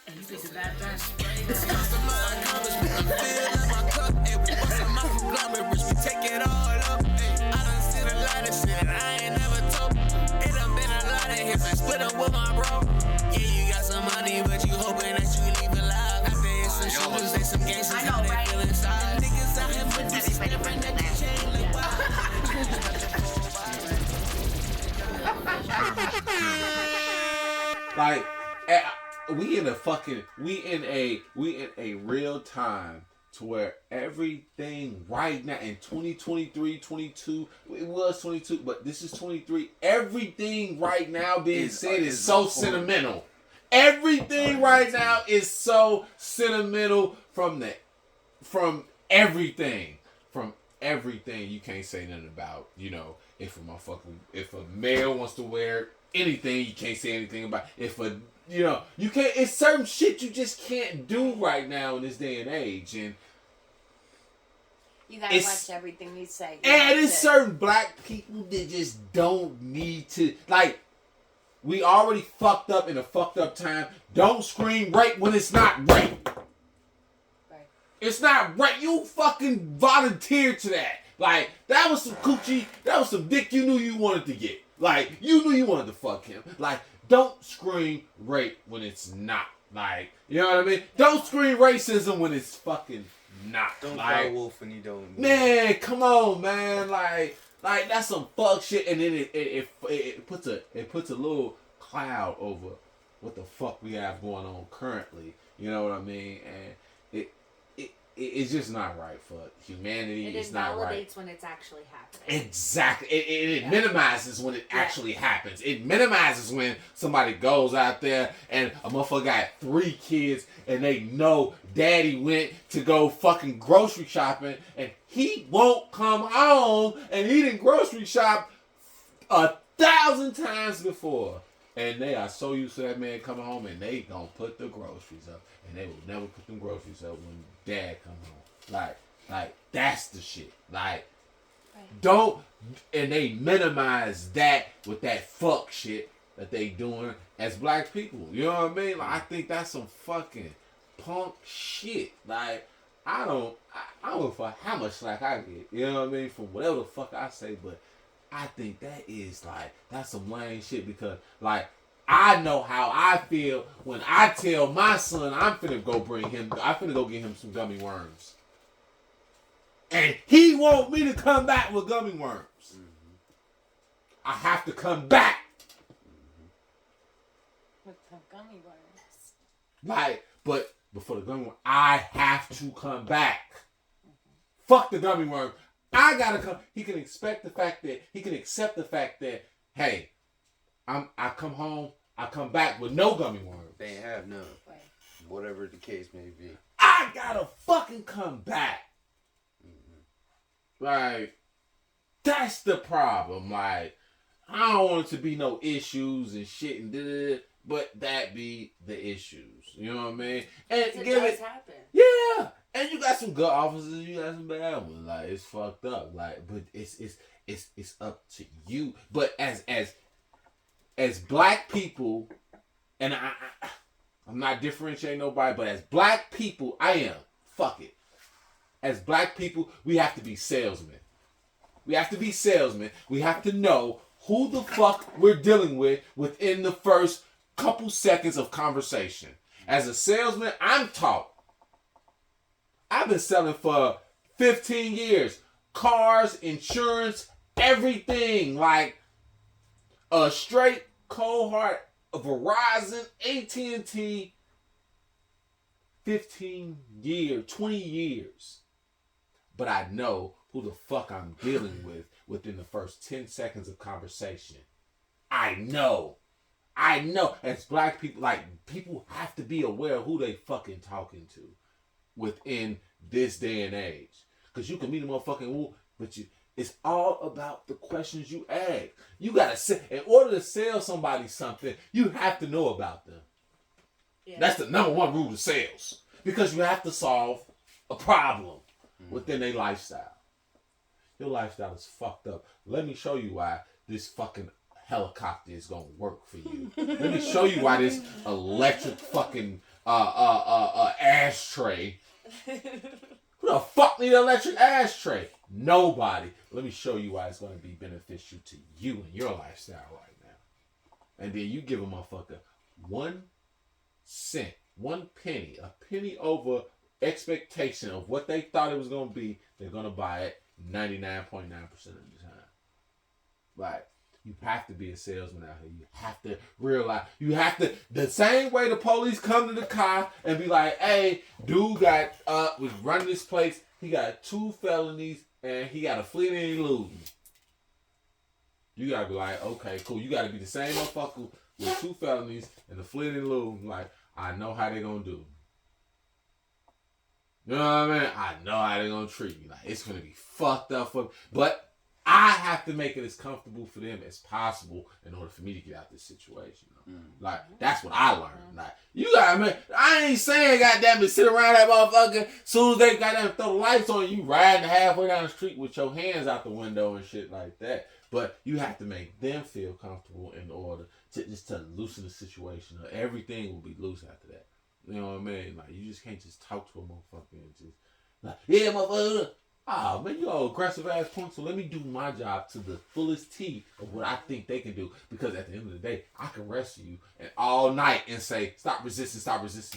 You think it's that bad? Take it all up. I done seen a lot of shit and I ain't never told. It done been a lot of hits. I split up with my bro. Yeah, you got some money, but you hoping that you leave alive. After it's some shooters, they some gangsters, how they feel inside. Niggas out here with this different that they chain like, we in a real time to where everything right now in 2023, 22, it was 22, but this is 23. Everything right now being said is so sentimental. Everything right now is so sentimental from everything. From everything you can't say nothing about. You know, if a male wants to wear anything, you can't say anything about. You can't. It's certain shit you just can't do right now in this day and age, and you gotta watch everything you say. And it's certain black people that just don't need to, like, we already fucked up in a fucked up time. Don't scream rape when it's not rape. Right. It's not rape. You fucking volunteered to that. Like, that was some coochie. That was some dick you knew you wanted to get. Like, you knew you wanted to fuck him. Like, don't scream rape when it's not. Like, you know what I mean? Don't scream racism when it's fucking not. Don't like, cry wolf when you don't. Man, come on, man. Like that's some fuck shit. And then it puts a little cloud over what the fuck we have going on currently. You know what I mean? And it's just not right for humanity. It's not right. It invalidates when it's actually happening. Exactly. It minimizes when it actually happens. It minimizes when somebody goes out there and a motherfucker got 3 kids and they know daddy went to go fucking grocery shopping and he won't come home and he didn't grocery shop 1,000 times before. And they are so used to that man coming home and they gonna put the groceries up. And they will never put them groceries up when dad come home. Like that's the shit. Like, don't, and they minimize that with that fuck shit that they doing as black people. You know what I mean? Like, I think that's some fucking punk shit. Like, I don't know for how much slack I get. You know what I mean? For whatever the fuck I say, but I think that is like, that's some lame shit because, like, I know how I feel when I tell my son I'm finna go get him some gummy worms. And he want me to come back with gummy worms. Mm-hmm. I have to come back. With the gummy worms. Like, but before the gummy worm, I have to come back. Mm-hmm. Fuck the gummy worm. I gotta come. He can accept the fact that, hey, I come home, I come back with no gummy worms. They ain't have none. Right. Whatever the case may be. I gotta fucking come back. Mm-hmm. Like, that's the problem. Like, I don't want it to be no issues and shit and da-da-da, but that be the issues. You know what I mean? And it does happen. Yeah. And you got some good officers, you got some bad ones. Like, it's fucked up. Like, but it's up to you. But as black people, and I'm not differentiating nobody, but as black people, I am. Fuck it. As black people, we have to be salesmen. We have to be salesmen. We have to know who the fuck we're dealing with within the first couple seconds of conversation. As a salesman, I'm taught. I've been selling for 15 years. Cars, insurance, everything. Like a straight, cold heart, a Verizon, AT&T, 15 years, 20 years. But I know who the fuck I'm dealing with within the first 10 seconds of conversation. I know. As black people, like, people have to be aware of who they fucking talking to within this day and age. Because you can meet a motherfucking woo, but it's all about the questions you ask. You gotta say, in order to sell somebody something, you have to know about them. Yeah. That's the number one rule of sales. Because you have to solve a problem within their lifestyle. Your lifestyle is fucked up. Let me show you why this fucking helicopter is gonna work for you. Let me show you why this electric fucking ashtray. Who the fuck need an electric ashtray? Nobody. Let me show you why it's going to be beneficial to you and your lifestyle right now. And then you give a motherfucker 1 cent, 1 penny, a penny over expectation of what they thought it was going to be. They're going to buy it 99.9% of the time. Like, you have to be a salesman out here. You have to realize, the same way the police come to the car and be like, hey, dude was running this place. He got 2 felonies and he got a fleeing and eluding. You got to be like, okay, cool. You got to be the same motherfucker with 2 felonies and the fleeing and eluding. Like, I know how they going to do. You know what I mean? I know how they going to treat me. Like, it's going to be fucked up for me. But I have to make it as comfortable for them as possible in order for me to get out this situation. Like, that's what I learned. Like, you gotta make, I ain't saying goddamn to sit around that motherfucker soon as they goddamn throw the lights on you riding halfway down the street with your hands out the window and shit like that. But you have to make them feel comfortable in order to loosen the situation. Or everything will be loose after that. You know what I mean? Like, you just can't just talk to a motherfucker and just like, yeah, motherfucker. Oh, man, you all aggressive ass punk, so let me do my job to the fullest T of what I think they can do. Because at the end of the day, I can wrestle you and all night and say, stop resisting,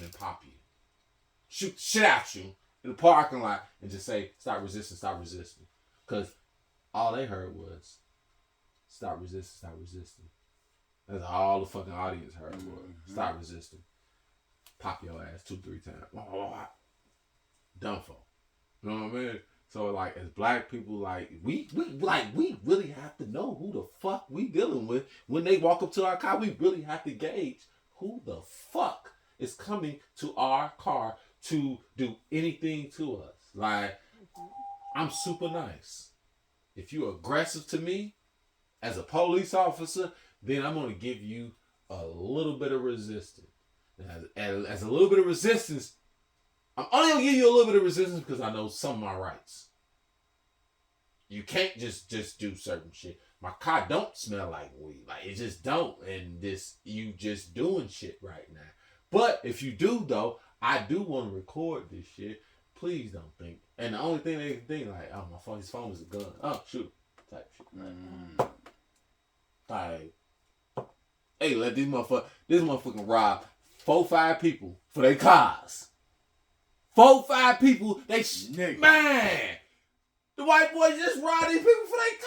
and pop you. Shoot shit at you in the parking lot and just say, stop resisting. Because all they heard was, stop resisting. That's all the fucking audience heard was, stop resisting. Pop your ass 2-3 times. Done for. You know what I mean? So, like, as black people, like, we really have to know who the fuck we dealing with. When they walk up to our car, we really have to gauge who the fuck is coming to our car to do anything to us. Like, I'm super nice. If you're aggressive to me as a police officer, then I'm going to give you a little bit of resistance. As a little bit of resistance, I'm only going to give you a little bit of resistance because I know some of my rights. You can't just do certain shit. My car don't smell like weed. Like, it just don't. And you just doing shit right now. But if you do, though, I do want to record this shit. Please don't think. And the only thing they can think, like, oh, my phone, his phone is a gun. Oh, shoot. Type shit. Like, hey, let this motherfucking rob 4-5 people for their cars. 4-5 people, man, the white boys just robbed these people for their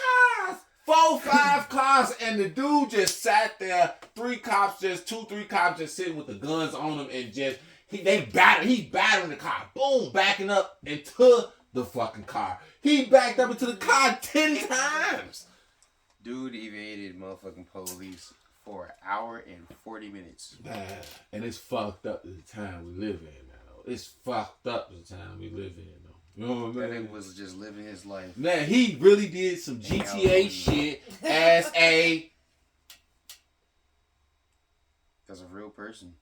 cars. 4-5 cars, and the dude just sat there. 2-3 cops just sitting with the guns on them, and just he's battering the car. Boom, backing up into the fucking car. He backed up into the car 10 times. Dude evaded motherfucking police for 1 hour and 40 minutes. Man, and it's fucked up the time we live in now. It's fucked up the time we live in though. You know what I mean? That was just living his life. Man, he really did some GTA shit as a real person.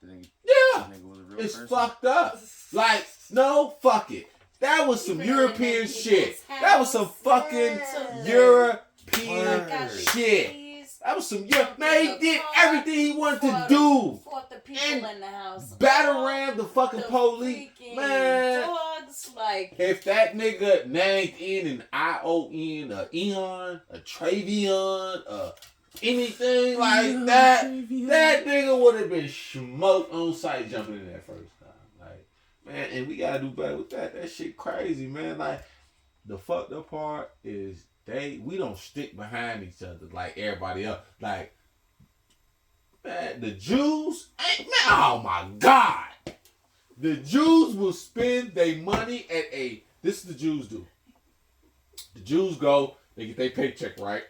Yeah, was a real it's person. fucked up. Like, no, fuck it. That was some European shit. That was some fucking European shit. That was some man. He did everything he wanted to do. Fought the people in the house. Battle ram the fucking police, man. Dogs, like, if that nigga named in an ION, a Eon, a Travion, anything like that, that nigga would have been smoked on sight jumping in that first time. Like, man, and we gotta do better with that. That shit crazy, man. Like, the fucked up part is we don't stick behind each other like everybody else. Like, man, the Jews, man, oh my God. The Jews will spend their money at this is the Jews do. The Jews go, they get their paycheck, right?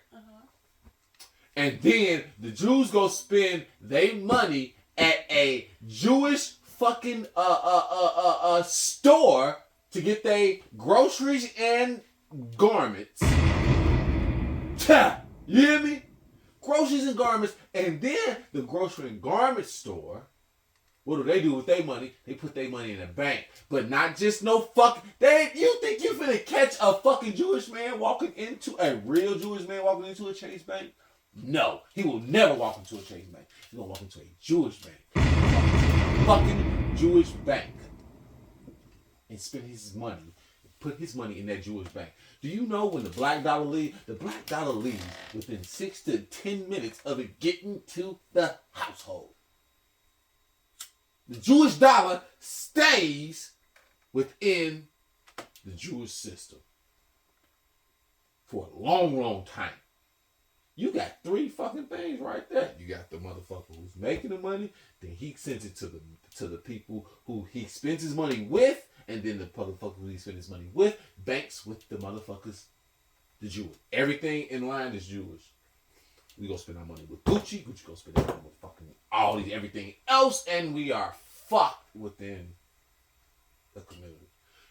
And then the Jews go spend their money at a Jewish fucking store to get their groceries and garments. You hear me? Groceries and garments. And then the grocery and garment store, what do they do with their money? They put their money in a bank. But not just no fucking... You think you finna catch a fucking Jewish man walking into... A real Jewish man walking into a Chase bank? No. He will never walk into a Chase bank. He's gonna walk into a Jewish bank. Fucking Jewish bank and spend his money, put his money in that Jewish bank. Do you know when the black dollar leaves? The black dollar leaves within 6 to 10 minutes of it getting to the household. The Jewish dollar stays within the Jewish system for a long, long time. You got 3 fucking things right there. You got the motherfucker who's making the money, then he sends it to the people who he spends his money with, and then the motherfucker who he spends his money with banks with the motherfuckers, the Jewish. Everything in line is Jewish. We gonna spend our money with Gucci. Gucci gonna spend our money with fucking all these everything else, and we are fucked within the community.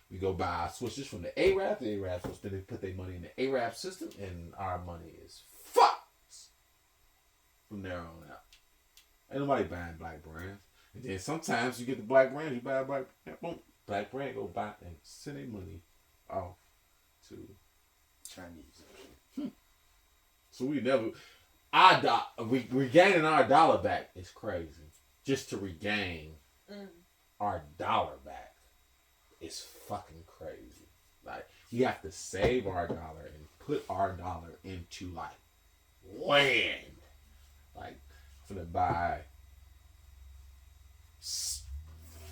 We go buy our switches from the Arabs. The Arabs will spend put their money in the Arab system, and our money is fucked from there on out. Ain't nobody buying black brands. And then sometimes you get the black brands, you buy a black brand, boom, black brand go buy and send their money off to Chinese. So we never, regaining our dollar back is crazy. Just to regain our dollar back is fucking crazy. Like, you have to save our dollar and put our dollar into like land. Like, I'm gonna buy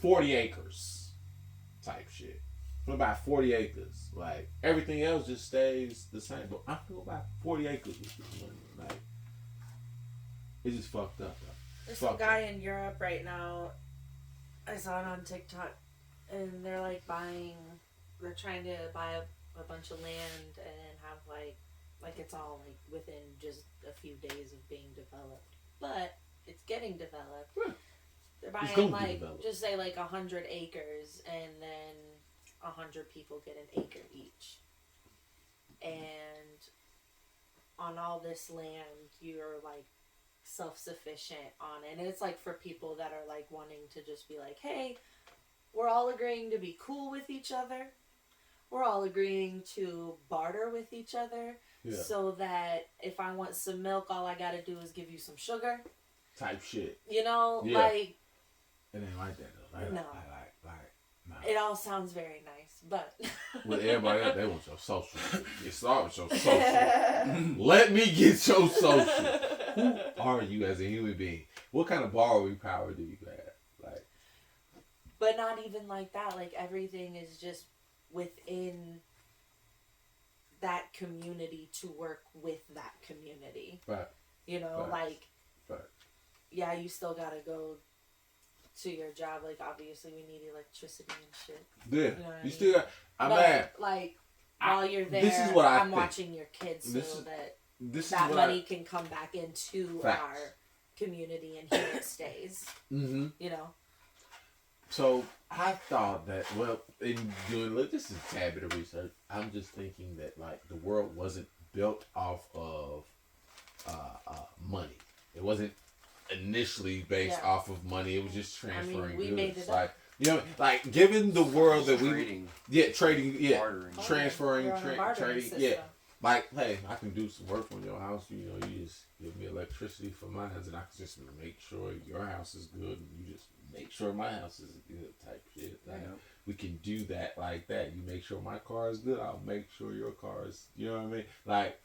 40 acres type shit. I'm gonna buy 40 acres. Like, everything else just stays the same. But I'm gonna buy 40 acres with this money. Like, it's just fucked up, though. There's some guy in Europe right now. I saw it on TikTok, and they're like they're trying to buy a bunch of land and have like it's all like within just a few days of being developed, but it's getting developed. Yeah. They're buying like just say like 100 acres, and then 100 people get an acre each, and on all this land you're like self-sufficient on it. And it's like for people that are like wanting to just be like, hey, we're all agreeing to be cool with each other, we're all agreeing to barter with each other, so that if I want some milk, all I gotta do is give you some sugar type shit, like it ain't like that though. Like, no. No. It all sounds very nice, but with everybody else, they want your social shit. You start with your social. Let me get your social. Who are you as a human being? What kind of borrowing power do you have? Like, but not even like that. Like, everything is just within that community to work with that community. Right. You know, Right. like, yeah, you still gotta go to your job. Like, obviously we need electricity and shit. Yeah. You know what I mean? Still got, but, like, while you're there, this is what I'm watching your kids so that money can come back into our community, and here it stays. Mm-hmm. You know? So I thought that, well, in doing, look, this is a tad bit of research. I'm just thinking that, like, the world wasn't built off of money. It wasn't initially based off of money. It was just transferring we goods. made it like, you know, like, given the world that trading, bartering, transferring, trading, system. Like, hey, I can do some work on your house. You know, you just give me electricity for mine, and I can just make sure your house is good, and you just make sure my house is good type shit. Like, we can do that like that. You make sure my car is good, I'll make sure your car is, you know what I mean? Like,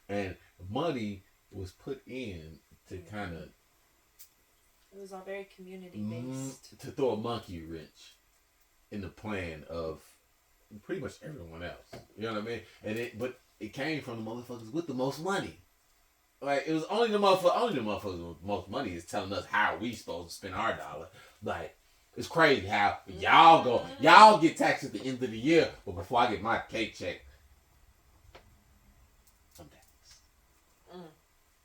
and money was put in to kind of, it was all very community based. to throw a monkey wrench in the plan of pretty much everyone else. You know what I mean? But it came from the motherfuckers with the most money. Like, it was only the motherfuckers with the most money is telling us how we supposed to spend our dollar. Like, it's crazy how y'all get taxed at the end of the year, but before I get my paycheck, I'm taxed.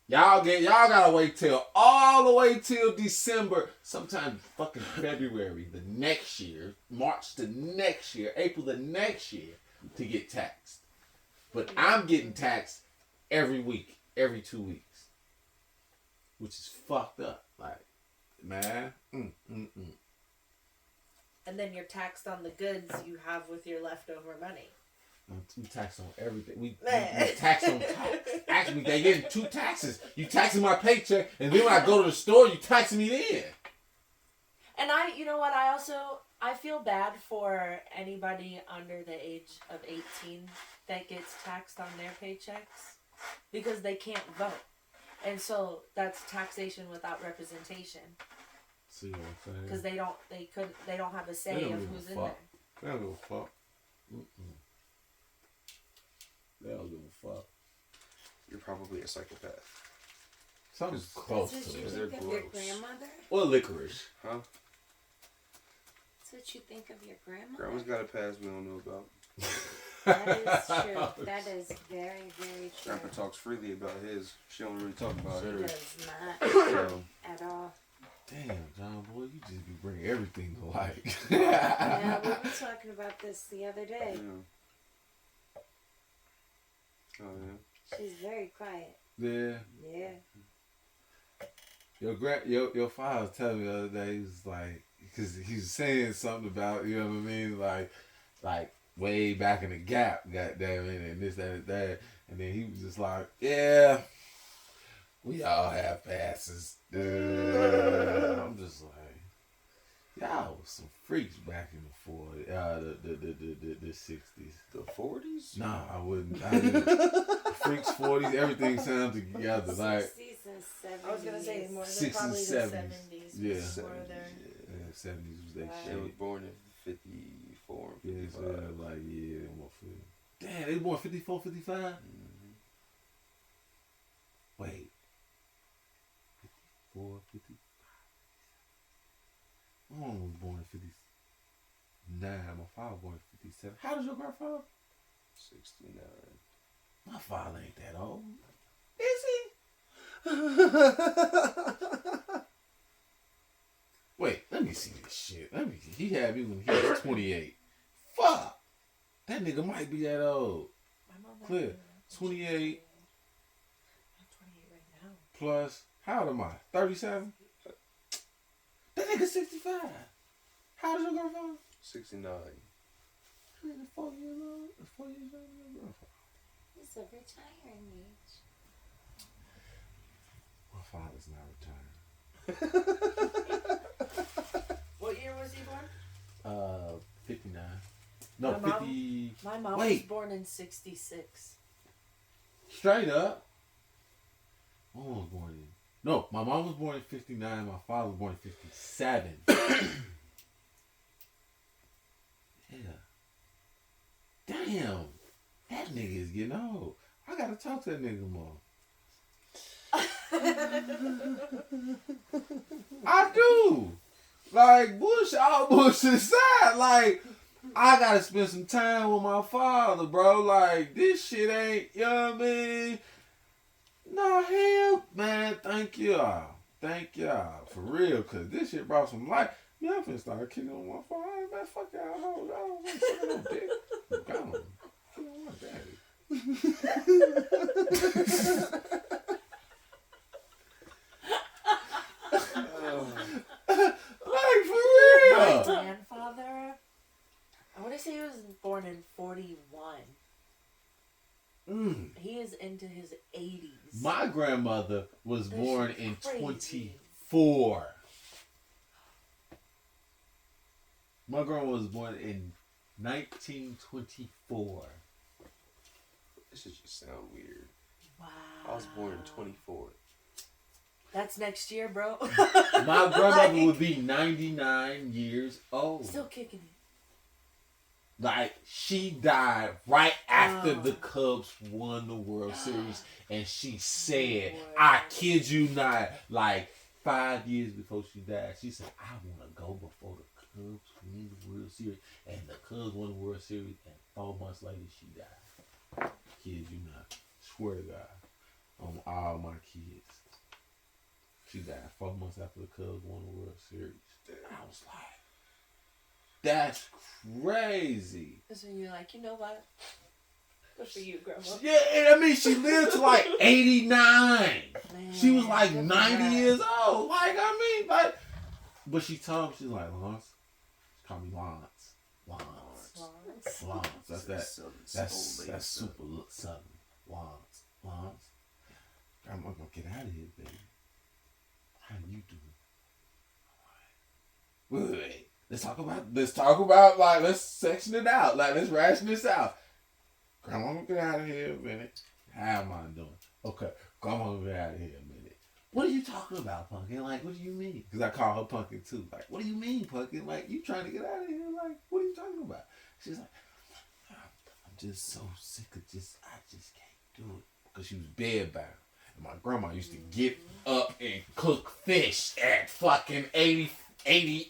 Y'all gotta wait all the way till December, sometime fucking February the next year, March the next year, April the next year to get taxed. But I'm getting taxed every week, every 2 weeks, which is fucked up. Like, man, And then you're taxed on the goods you have with your leftover money. We tax on everything. We tax on tax. Actually, they getting 2 taxes. You taxing my paycheck, and then when I go to the store, you taxing me then. And I you know what? I feel bad for anybody under the age of 18 that gets taxed on their paychecks because they can't vote. And so that's taxation without representation. See what I'm saying? Because they don't have a say of who's in there. They don't give a fuck. They don't give a fuck. You're probably a psychopath. Something's close to That's it. what you They're think of your gross. grandmother? Or licorice. Huh? That's what you think of your grandmother? Grandma's got a past we don't know about. That is true. That is very, very true. Grandpa talks freely about his. She don't really talk about She hers. does not So, at all. Damn, John boy, you just be bringing everything to light. Yeah, we were talking about this the other day. yeah. Oh, yeah. She's very quiet. Yeah. Yeah. Your father was telling me the other day, he was like, because he was saying something about, you know what I mean, like way back in the gap, goddamn it, and this, that, and that, and then he was just like, yeah, we all have passes. I'm just like, y'all was some freaks back in the 40s, the 60s. The 40s? Nah, I wouldn't. Freaks, 40s, everything sounds together. Like 60s and 70s. I was gonna say more than 60s, probably the 70s. 70s. Yeah. was 70s, more their- yeah, 70s was that Wow. They was shit. born in 54 Yeah, and so 55. like, yeah, I'm gonna feel. Damn, they born 54, 55? Mhm. Wait. 54, 55. My mom was born in 59. My father was born in 57. How does your grandfather? 69. My father ain't that old. Is he? Wait, let me see this shit. He had me when he was 28. Fuck! That nigga might be that old. My mom might Clear. be 28 I'm 28 right now. plus, how old am I? 37? That nigga 65. How old is your grandfather? 69. Nigga 4 years old. 4 years younger than your grandfather. He's of retiring age. My father's not retiring. What year was he born? 59. No, My mom- 50. My mom was Wait. born in 66. Straight up. My mom was born in. No, my mom was born in 59. My father was born in 57. Yeah. Damn. That nigga is getting old. I gotta talk to that nigga more. I do. Like, bullshit, all bullshit aside, like, I gotta spend some time with my father, bro. Like, this shit ain't, you know what I mean? No, hell, man, thank y'all. Thank y'all. For real, because this shit brought some life. Yeah, I'm finna start kicking on my father. Hey, man, fuck y'all. I don't want to suck no dick. Gone. Kill on my daddy. Like, for My real. grandfather, I want to say he was born in 41. He is into his 80s. My grandmother was That born shit's in crazy. 24. My grandma was born in 1924. This shit just sound weird. Wow. I was born in 24. That's next year, bro. My grandmother would be 99 years old. Still kicking it. Like, she died right after Oh. the Cubs won the World Series. And she said, Lord. I kid you not, like 5 years before she died, she said, I want to go before the Cubs win the World Series. And the Cubs won the World Series, and 4 months later, she died. Kid you not. Swear to God. On all my kids. She died 4 months after the Cubs won the World Series. I was like, that's crazy. That's when you're like, you know what? Good for you, Grandma. Yeah, and I mean, she lived to like 89. Man, She was like good for 90 her. years old. Like, I mean, like, but she told me, she's like, Lance, call me Lance. Lance. Lance. That's that. That's super southern. Lance. I'm gonna get out of here, baby. How you doing? wait. Let's talk about, like, let's section it out. Like, let's ration this out. Grandma, get out of here a minute. How am I doing? Okay, Grandma, get out of here a minute. What are you talking about, Pumpkin? Like, what do you mean? Because I call her Pumpkin, too. Like, what do you mean, Pumpkin? Like, you trying to get out of here? Like, what are you talking about? She's like, I'm just so sick of I just can't do it. Because she was bedbound. And my grandma used to get up and cook fish at fucking 87.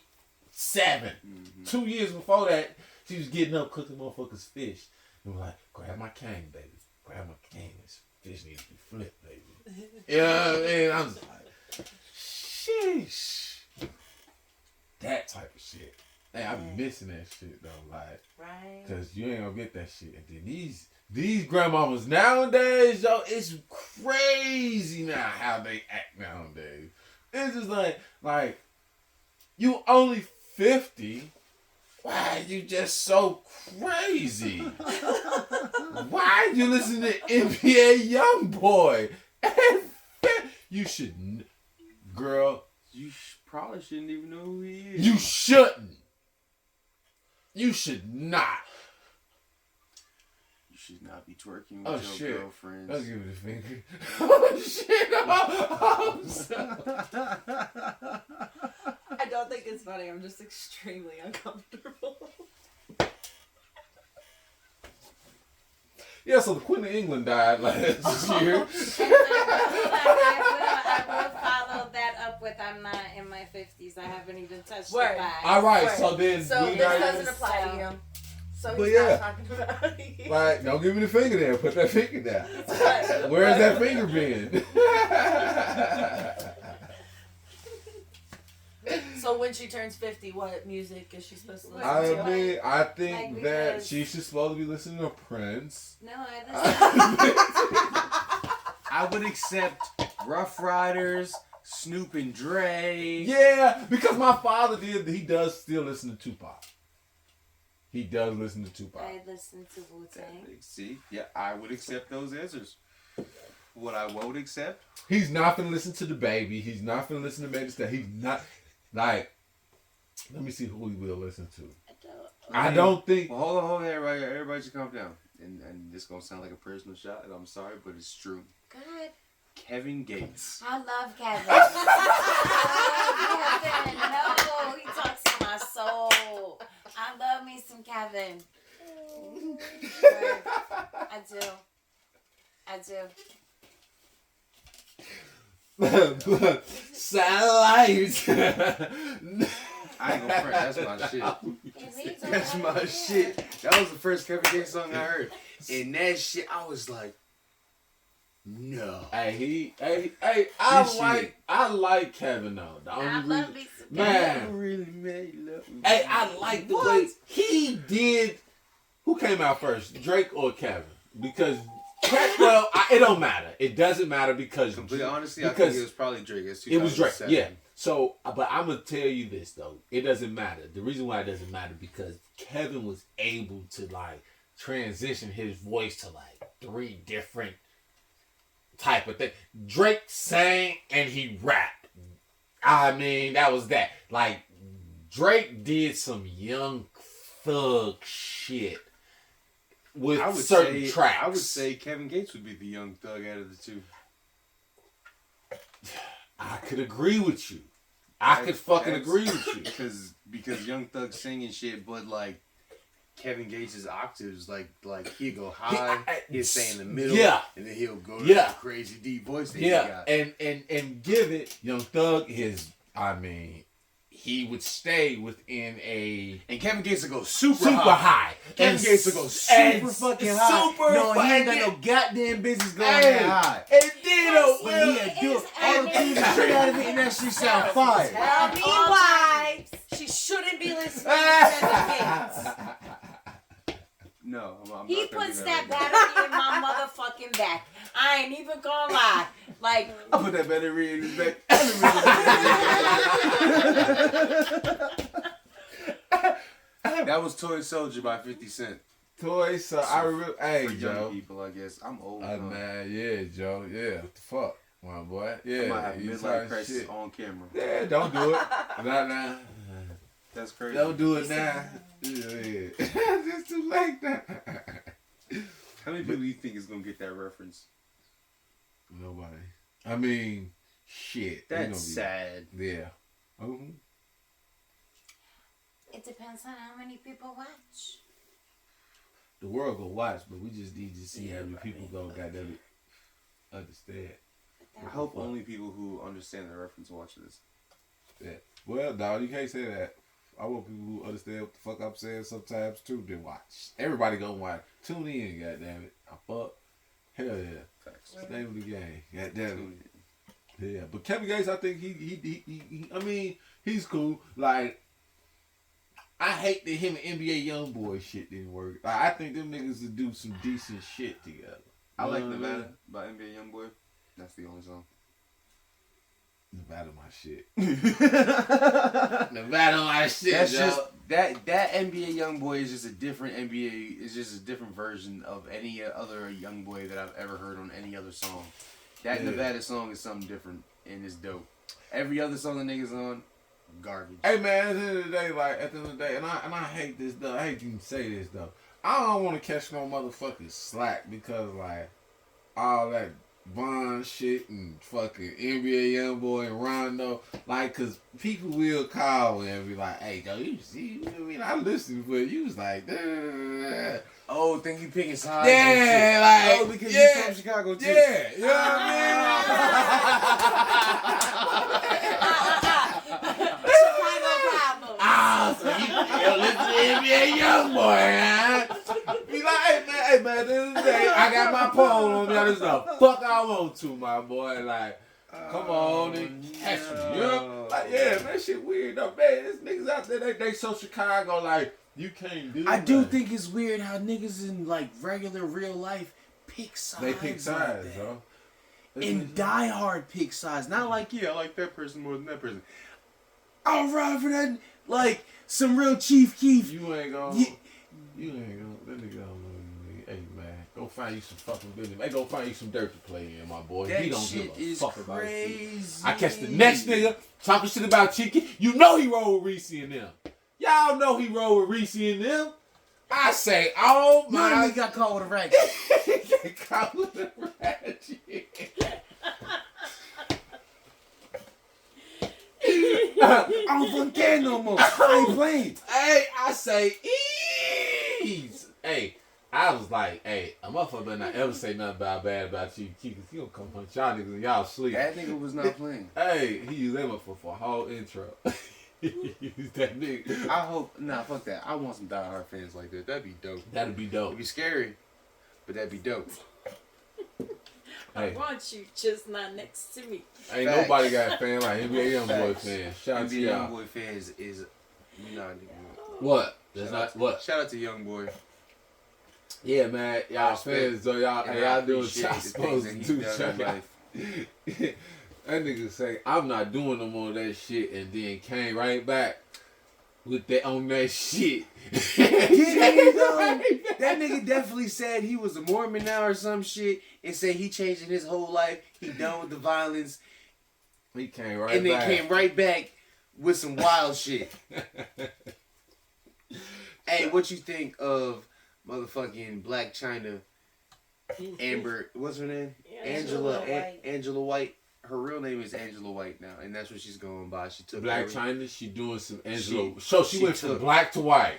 2 years before that, she was getting up cooking motherfuckers fish. And we're like, grab my cane, baby. Grab my cane. This fish needs to be flipped, baby. You know what I mean? I'm just like, sheesh. That type of shit. Hey, I be missing that shit though, like, right? Cause you ain't gonna get that shit. And then these grandmamas nowadays, yo, it's crazy now how they act nowadays. It's just like you only 50. Why you just so crazy? Why you listen to NBA YoungBoy? You should, girl. You probably shouldn't even know who he is. You shouldn't. You should not. You should not be twerking with your girlfriends. I'll give it a finger. Oh shit! I don't think it's funny. I'm just extremely uncomfortable. Yeah, so the Queen of England died last year. I will follow that up with I'm not in my 50s. I haven't even touched Word. the bag. All right, Word. so then So we this got doesn't apply to him. So But he's yeah. not talking about it. like, don't give me the finger there. Put that finger down. Where's that finger been? So when she turns 50, what music is she supposed to listen to? I mean, I think Like, that because- she should supposed to be listening to Prince. No, I would accept Rough Riders, Snoop and Dre. Yeah, because my father he does still listen to Tupac. He does listen to Tupac. I listen to Wu-Tang. See, yeah, I would accept those answers. What I won't accept? He's not gonna listen to the baby. He's not gonna listen to Megan Thee Stallion. He's not like. Let me see who he will listen to. I don't think. Well, hold on, everybody. Everybody should calm down. And this gonna sound like a personal shot, and I'm sorry, but it's true. God. Kevin Gates. I love Kevin. I love Kevin. No, he talks to my soul. I love me some Kevin. I do. Satellite. I ain't gonna front. That's my shit. That's my shit. That was the first Kevin Gates song I heard, and that shit, I was like, no. I like Kevin though. The only I reason, love me some man. Kevin. Really made love. Hey, I like the way he did. Who came out first, Drake or Kevin? Because it don't matter. It doesn't matter because Completely honestly, I think it was probably Drake. It was Drake, yeah. So, but I'm gonna tell you this though. It doesn't matter. The reason why it doesn't matter because Kevin was able to like transition his voice to like 3 different type of thing. Drake sang and he rapped. I mean, that was that. Like Drake did some Young Thug shit with certain tracks. I would say Kevin Gates would be the Young Thug out of the two. I could agree with you. I could fucking agree with you. Because Young Thug singing shit, but like Kevin Gates' octaves, like he'll go high, he'll stay in the middle, and then he'll go to the crazy deep voice that he got. And give it Young Thug he would stay within a... And Kevin Gates will go super high. Kevin Gates will go super fucking high. No, he ain't got no goddamn business going that high. And then but he had do all the things straight out of it, and that shit sound fire. Tell me why she shouldn't be listening to Kevin Gates. No, I'm He not gonna puts do that battery in my motherfucking back. I ain't even gonna lie. Like, I put that battery in his back. That was Toy Soldier by 50 Cent. Toy Soldier. Hey, For Joe. young people, I guess. I'm old. Man, yeah, Joe. Yeah, what the fuck, my boy. Yeah, I might have you midlife talking crisis shit on camera. Yeah, don't do it. Nah. That's crazy. Don't do it now. Yeah. It's too late now. How many people do you think is gonna get that reference? Nobody. I mean, shit. That's sad. Yeah. Mm-hmm. It depends on how many people watch. The world go watch, but we just need to see how many people go goddamn it understand. I hope only people who understand the reference watch this. Yeah. Well, dog, you can't say that. I want people who understand what the fuck I'm saying sometimes too to watch. Everybody gonna watch. Tune in, goddamn it. I fuck. Hell yeah. Facts. It's the name of the game. Goddamn it. Yeah. But Kevin Gates, I think he I mean, he's cool. Like, I hate that him and NBA Youngboy shit didn't work. Like, I think them niggas would do some decent shit together. I like Nevada by NBA Youngboy. That's the only song. Nevada my shit. Nevada my shit. That's yo. just that NBA Youngboy is just a different NBA. Is just a different version of any other Youngboy that I've ever heard on any other song. That Nevada song is something different and it's dope. Every other song the niggas on, garbage. Hey man, at the end of the day, and I hate this though. I hate to even say this though. I don't want to catch no motherfucking slack because like all that Von shit and fucking NBA Youngboy and Rondo, like, cause people will call me and be like, "Hey, yo, you see, I mean, I listened, but you was like, oh, think you picking sides? yeah, like, oh, because you from Chicago too. Yeah, you know what I mean? Chicago problem. Ah, so you listen to NBA Youngboy, huh? Be like, hey man, at the end of the day, I got my pole on me. I just the fuck I want to, my boy. Like, come on and catch me. You know? Like, yeah, man, shit weird though, man. There's niggas out there, they so Chicago, like, you can't do that. I do think it's weird how niggas in like regular real life pick sides. They pick sides, like bro. And die hard pick sides. Not like, yeah, I like that person more than that person. I'll ride for that, like, some real Chief Keef. You ain't gonna. Yeah. You ain't gonna. That nigga don't know you, nigga. Hey, man. Go find you some fucking business. Hey, go find you some dirt to play in, my boy. That He don't shit give a is fuck about crazy. it. I catch the next nigga talking shit about Cheeky. You know he roll with Reese and them. Y'all know he roll with Reese and them. I say, oh No, my. nigga got caught with a ratchet. He got caught with a ratchet. I don't fucking care no more. I ain't playing. Hey, I say, ease. Hey, I was like, hey, a motherfucker better not ever say nothing bad about you. He gonna come punch y'all niggas and y'all sleep. That nigga was not playing. Hey, he used that motherfucker for a whole intro. He used that nigga. I hope, nah, fuck that. I want some diehard fans like that. That'd be dope. That'd be dope. It'd be scary, but that'd be dope. I Hey, want you, just not next to me. ain't Facts. nobody got a fan like NBA Youngboy Facts. fan. Shout out to NBA y'all. Youngboy fans is, nah, nigga. What? That's Shout out not to- what? Shout out to Youngboy. Yeah, man. Y'all respect- fans, though. Y'all, and hey, I y'all doing appreciate y'all the things supposed that to he's do. done in Shout out. life. That nigga say, I'm not doing no more of that shit, and then came right back with that on that shit. Did he though? That nigga definitely said he was a Mormon now or some shit, and said he changing his whole life. He done with the violence, He came right and then back. came right back with some wild shit. Hey, what you think of motherfucking Black China? Amber, what's her name? Angela White. Angela White. Her real name is Angela White now, and that's what she's going by. She took Black every- China, she doing some She Angela. So she went from took- black to white.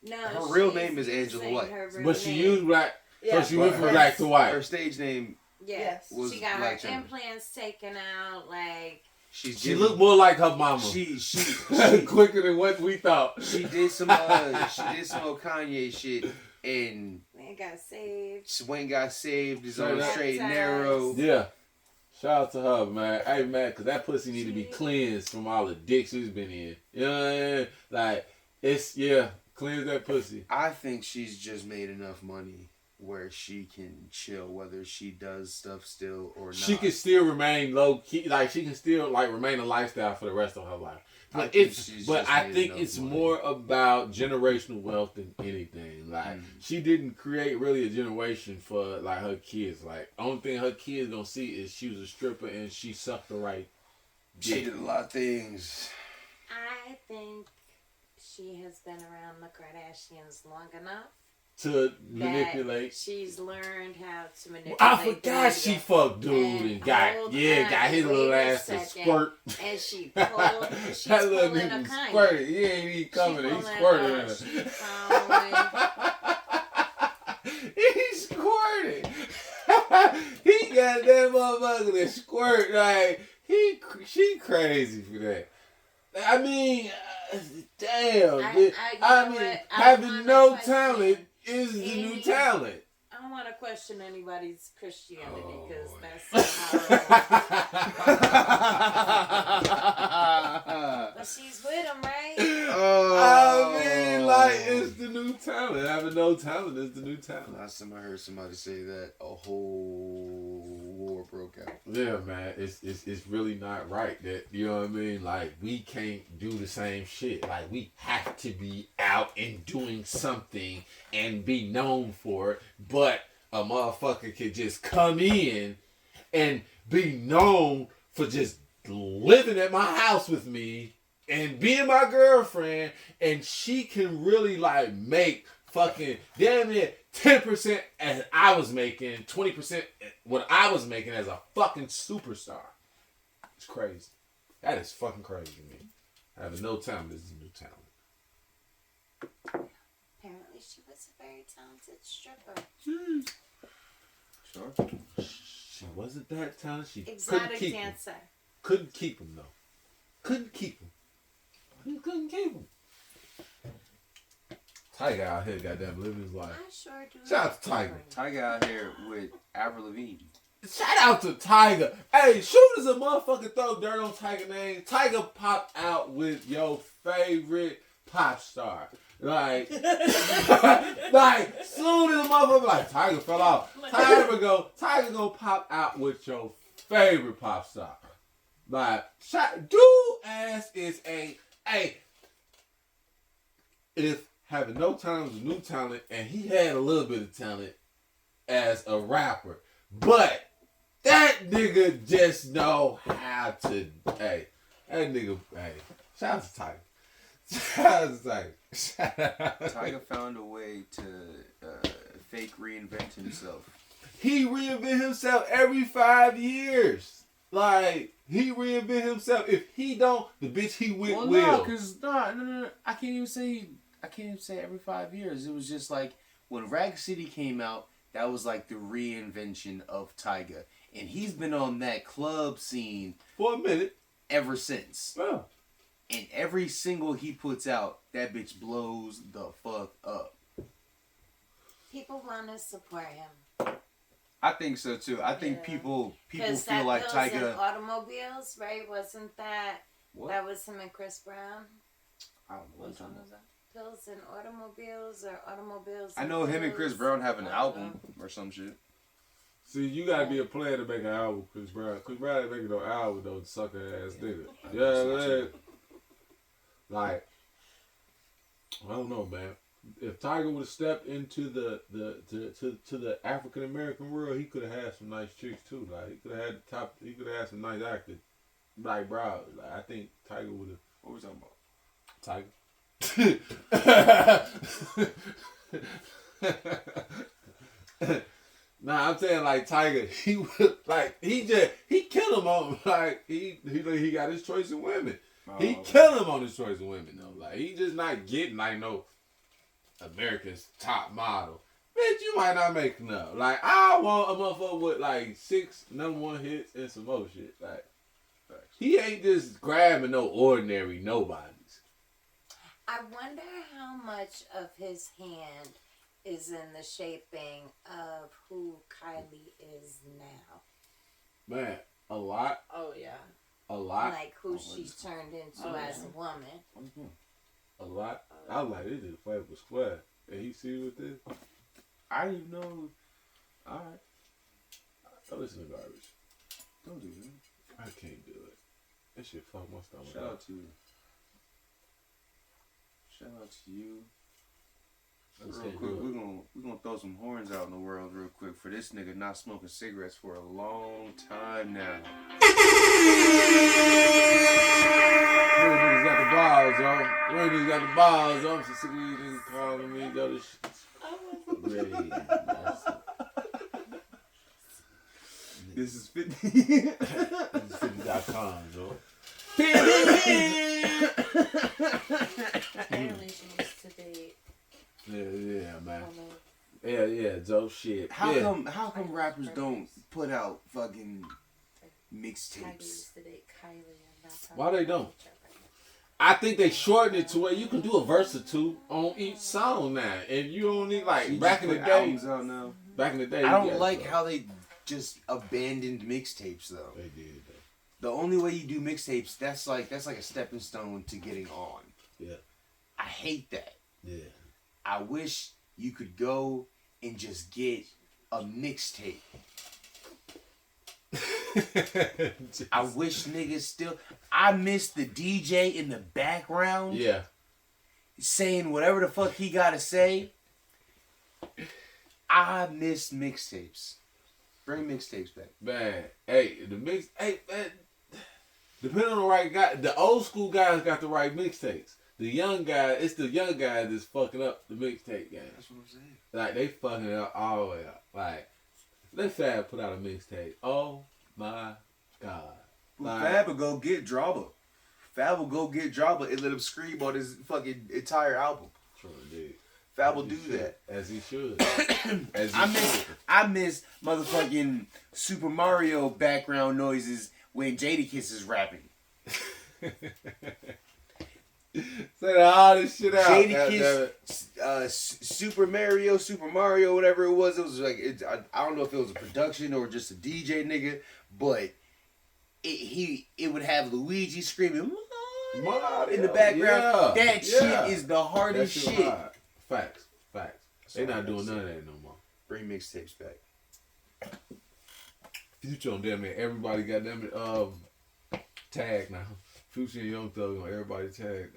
No, Her real she's name is Angela using White. her real But she name. used black. Yeah. So she went from Her- black to white. Her stage name, Yes. Was She got Black her China. implants taken out, like she's She giving- looked more like her mama. She Quicker than what we thought. She did some old Kanye shit, and man got saved. Swain got saved. Is Straight on up. straight and narrow. Yeah. Shout out to her, man. Hey, man, because that pussy need to be cleansed from all the dicks she's been in. You know what I mean? Like, it's, yeah, cleanse that pussy. I think she's just made enough money where she can chill, whether she does stuff still or not. She can still remain low key, like she can still like remain a lifestyle for the rest of her life. I But think it's, she's but just I made think enough it's money. more about generational wealth than anything. Like she didn't create really a generation for like her kids. Like only thing her kids gonna see is she was a stripper and she sucked the right She dick. did a lot of things. I think she has been around the Kardashians long enough to manipulate. She's learned how to manipulate. I forgot she fucked dude and got his little ass to squirt. And she pulled. She's That little pulling a nigga kind. squirted. He ain't even coming. He squirted. He squirted. He got that motherfucker to squirt. Like she crazy for that. I mean, damn. I mean, having no talent is the new talent. I don't want to question anybody's Christianity because that's horrible. But she's with him, right? I mean, like, it's the new talent. Having no talent is the new talent. Last time I heard somebody say that, a whole war broke out. Yeah, man, it's really not right that, you know what I mean? Like, we can't do the same shit. Like, we have to be out and doing something and be known for it, but a motherfucker could just come in and be known for just living at my house with me and being my girlfriend, and she can really like make fucking damn near 10% as I was making, 20% what I was making as a fucking superstar. It's crazy. That is fucking crazy to me. Having no talent is a new talent. Apparently she was a very talented stripper. Sure. She wasn't that talented. She Exotic dancer. Couldn't keep him though. Couldn't keep him. He couldn't keep him. Tiger out here, goddamn, living his life. I sure do. Shout out to Tiger. Tiger out here with Avril Lavigne. Shout out to Tiger. Hey, soon as a motherfucker throw dirt on Tiger name, Tiger popped out with your favorite pop star. Like, soon as a motherfucker like Tiger fell off, Tiger gonna pop out with your favorite pop star. Like, dude ass is if having no talent was a new talent, and he had a little bit of talent as a rapper, but that nigga just know how to, that nigga, shout out to Tiger. Shout out to Tiger. Tiger found a way to fake reinvent himself. He reinvent himself every 5 years. Like, he reinvent himself. If he don't, the bitch he with will. No, because no. I can't even say every 5 years. It was just like when Rag City came out, that was like the reinvention of Tiger. And he's been on that club scene for a minute ever since. Oh. And every single he puts out, that bitch blows the fuck up. People want to support him. I think so too. I think people feel like Tiger. And automobiles, right? Wasn't that what? That was him and Chris Brown? I don't know. Which one was that? Pills and automobiles, or automobiles? I know him and Chris Brown have an album or some shit. See, you gotta be a player to make an album, Chris Brown. Chris Brown ain't making no album, though, sucker ass nigga. Yeah, man. Like, I don't know, man. If Tiger would have stepped into the African American world, he could have had some nice chicks too. Like, he could have had some nice actors. Like, bro, like, I think Tiger would have. What was that about? Tiger. Nah, I'm saying like Tiger, he would he killed him on like he got his choice of women. He killed him on his choice of women though. Like, he just not getting like no America's top model. Bitch, you might not make enough. Like, I want a motherfucker with like 6 #1 hits and some more shit. Like, he ain't just grabbing no ordinary nobodies. I wonder how much of his hand is in the shaping of who Kylie is now. Man, a lot. Oh yeah. A lot. Like who she's turned into as a woman. A lot. I was like, this is flavor square. And he see with this? I didn't even know. Alright. Don't listen to garbage. Don't do that. I can't do it. That shit fuck my stomach. Shout out to you. Shout out to you. Real quick, we're gonna throw some horns out in the world real quick for this nigga not smoking cigarettes for a long time now. niggas got the balls, yo. Real niggas got the balls, yo. I'm so sick of these niggas calling me, yo. This shit's ready. This is 50. This is 50.com, yo. Apparently she used to date. Yeah, man. Yeah, Joe. Shit. How yeah. come rappers don't put out fucking Tiger mixtapes? used to date Kylie, and that's how Why they don't? I think they shortened it to where you can do a verse or two on each song now, and you don't need like back in the day. Albums out now. Back in the day, I don't like how they just abandoned mixtapes though. they did. The only way you do mixtapes, that's like a stepping stone to getting on. Yeah. I hate that. Yeah. I wish you could go and just get a mixtape. I wish niggas still. I miss the DJ in the background. Yeah. Saying whatever the fuck he gotta say. I miss mixtapes. Bring mixtapes back. Man, hey, man, depending on the right guy, the old school guys got the right mixtapes. The young guy, it's the young guy that's fucking up the mixtape game. That's what I'm saying. Like, they fucking it up all the way up. Like, let Fab put out a mixtape. Oh my God. Like, Fab will go get Drama. Fab will go get Drama and let him scream on his fucking entire album. True, dude. Fab will do that. As he should. As he I miss motherfucking Super Mario background noises when Jadakiss is rapping. Say all this shit out. Jadakiss, Super Mario, whatever it was like, I don't know if it was a production or just a DJ nigga, but it would have Luigi screaming Mario, in the background. yeah, That shit is the hardest shit. Hard. Facts. They not doing none of that no more. Bring mixtapes back. Future on damn it. Everybody got them tag now. Future and Young Thug on everybody tag.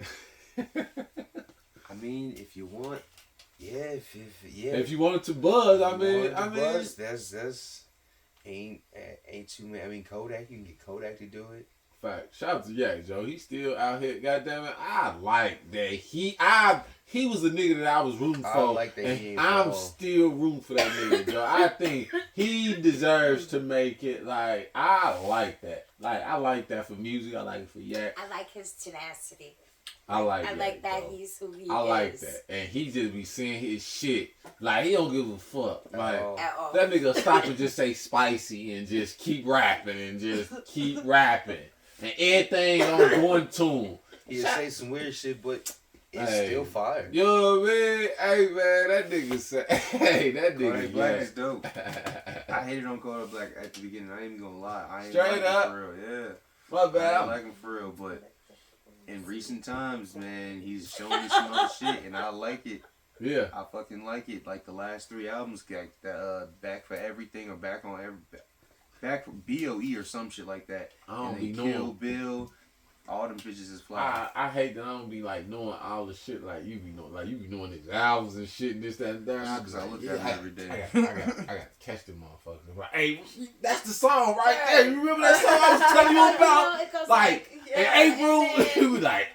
I mean, if you want, if If you wanted to buzz, buzz, that's ain't too many. I mean, Kodak, you can get Kodak to do it. Fact. Shout out to Yak, Joe. He's still out here. Goddamn it, I like that. He was the nigga that I was rooting for. I like that. And I'm still rooting for that nigga, Joe. I think he deserves to make it. Like, I like that. Like, I like that for music. I like it for Yak. I like his tenacity. I like that bro. he's who he is. I like that. And he just be saying his shit. Like, he don't give a fuck. Like, At all. that nigga stop and just say spicy and just keep rapping and just keep rapping. And everything on one tune. He'll say some weird shit, but it's still fire. Yo, man. Hey, man. That nigga say, hey, that nigga Black is dope. I hated on Kodak Black at the beginning. I ain't even gonna lie. I ain't Straight like up. him for real. Yeah. My bad. I ain't like him for real, but in recent times, man, he's showing me some other shit, and I like it. Yeah. I fucking like it. Like the last 3 albums, got Back for Everything or Back for BOE or some shit like that. I don't and be then knowing. Kill Bill, all them bitches is fly. I hate that I don't be like knowing all the shit like you be knowing. Like you be knowing these albums and shit and this, that, and that. Because I look at them every day. I got to catch them motherfuckers. I'm like, hey, that's the song right there. You remember that song I was telling you about? It goes Like, yeah, in April, and then- he was like,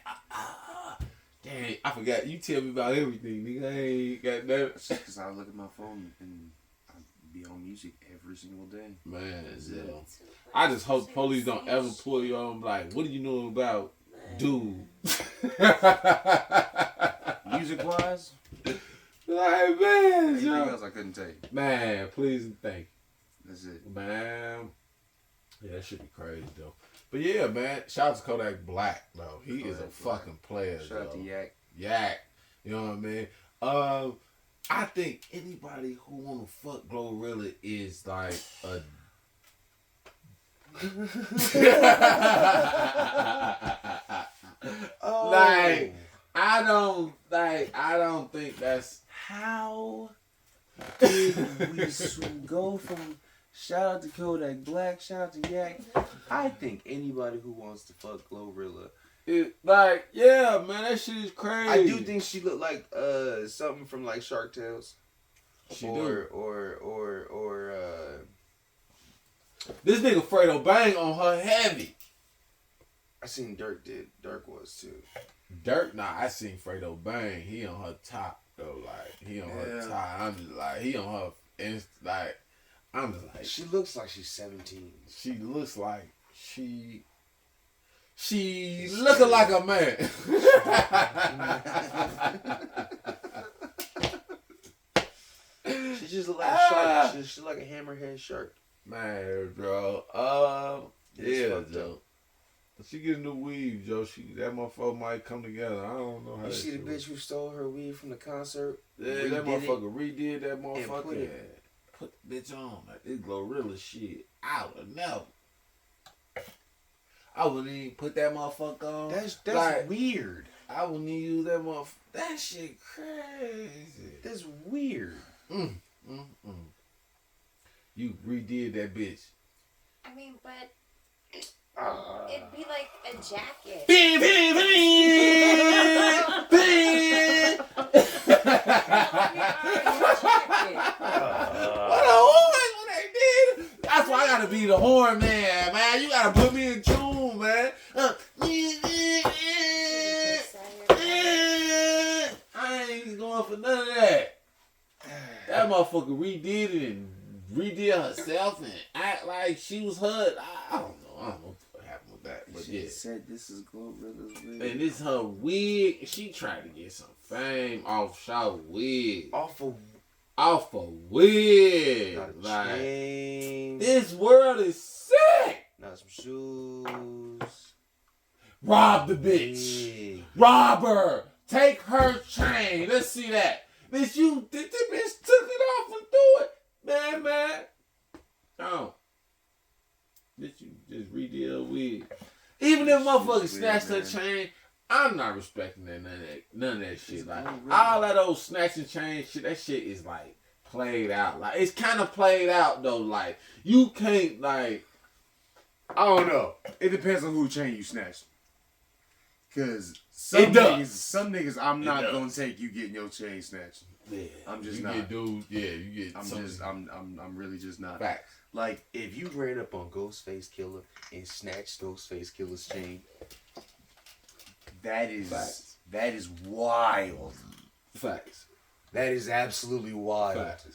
dang, I forgot. You tell me about everything, nigga. I ain't got that. It's just because I look at my phone and I be on music every single day. Man, yeah. I just hope police don't ever pull you on like, what do you know about dude? Music wise, Like, man, anything yo. else I couldn't tell you. Man, please and thank That's it. you. Man. Yeah, that should be crazy, though. But yeah, man, shout out to Kodak Black, though. He is a Kodak fucking player, Shout out to though. Yak. Yak. You know what I mean? I think anybody who wanna fuck Glorilla is like a Oh. Like, I don't think that's How did we go from shout out to Kodak Black, shout out to Yak? I think anybody who wants to fuck Glorilla. it. Like, yeah, man, that shit is crazy. I do think she looked like something from like Shark Tales. She or This nigga Fredo Bang on her heavy. I seen Dirk did. Dirk was too. Dirk, nah, I seen Fredo Bang. He on her top though, like he on her top. I'm just like he on her, and it's like I'm just like she looks like she's 17. She looks like she looking like a man. She just look like a shark. She's like a hammerhead shark. Man, bro. Yeah, Joe. She getting the weave, Joe. That motherfucker might come together. I don't know how. You see the bitch who stole her weave from the concert? Yeah, that motherfucker redid that motherfucker. Put the bitch on. Like, this Glorilla shit. I would never. I wouldn't even put that motherfucker on. That's like, weird. I wouldn't even use that motherfucker. That shit crazy. That's weird. You redid that bitch. I mean, but it'd be like a jacket. Bing, bing, bing, bing. What a horn when they did. That's why I gotta be the horn man, man. You gotta put me in tune, man. I ain't going for none of that. That motherfucker redid it and redid herself and act like she was her. I don't know what happened with that, but she yeah. said this is Glorilla's wig. And this her wig. She tried to get some fame off Shaw wig. Off a wig. Like, this world is sick. Not some shoes. Rob the bitch. Rob her. Take her chain. Let's see that. Bitch, this bitch took it off and threw it. Man. Oh. Bitch, you just redid her wig. Even if motherfucker snatched her chain, I'm not respecting that none of that shit. Like all that old snatching chain shit, that shit is like played out. Like it's kind of played out though. Like you can't like. I don't know. It depends on who chain you snatch. Cause some niggas, I'm not gonna take you getting your chain snatched. Yeah, I'm just you not. Get dudes, yeah, you get. I'm really just not. Facts. Like if you ran up on Ghostface Killer and snatched Ghostface Killer's chain, that is wild. Facts. That is absolutely wild. Facts.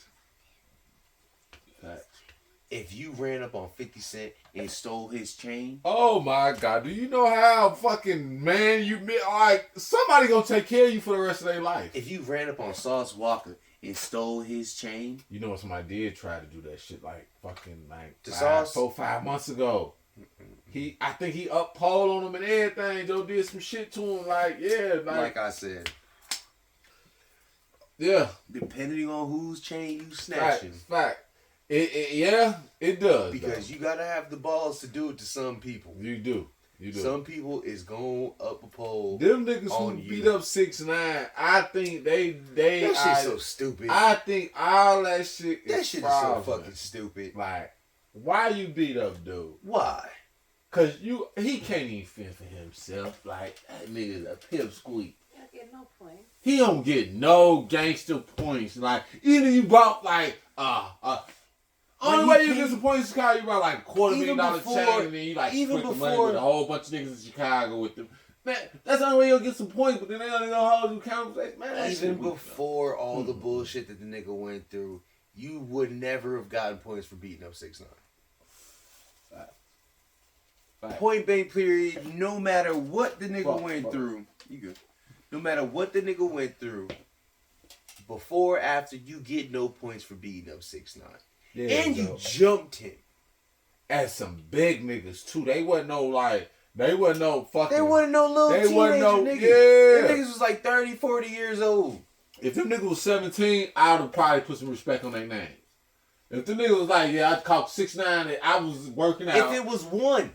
If you ran up on 50 Cent and stole his chain. Oh my God. Do you know how fucking man you like somebody gonna take care of you for the rest of their life? If you ran up on Sauce Walker and stole his chain. You know somebody did try to do that shit like fucking like 5 months ago. I think he up Paul on him and everything. Joe did some shit to him like like I said. Yeah. Depending on whose chain you snatching. Fact. It does. Because you gotta have the balls to do it to some people. You do. Some people is going up a pole. Them niggas who beat up 6ix9ine, I think they that shit's so stupid. I think all that shit is so fucking stupid. Like, why you beat up dude? Why? Cause he can't even fend for himself. Like that nigga's a pipsqueak. Get no points. He don't get no gangster points. Like either you bought like only way you get some points in Chicago, you bought like $250,000 chain and then you like split the money with a whole bunch of niggas in Chicago with them. Man, that's the only way you'll get some points, but then they only gonna hold you conversation. Man, even before all the bullshit that the nigga went through, you would never have gotten points for beating up 6ix9ine. Point blank period, no matter what the nigga went through, you good. No matter what the nigga went through, before, after, you get no points for beating up 6ix9ine. Yeah, and you jumped him. And some big niggas too. They wasn't no fucking. They wasn't no little teenager niggas. Yeah. Them niggas was like 30, 40 years old. If them niggas was 17, I would have probably put some respect on their names. If the nigga was like, I caught 6ix9ine and I was working out. If it was one.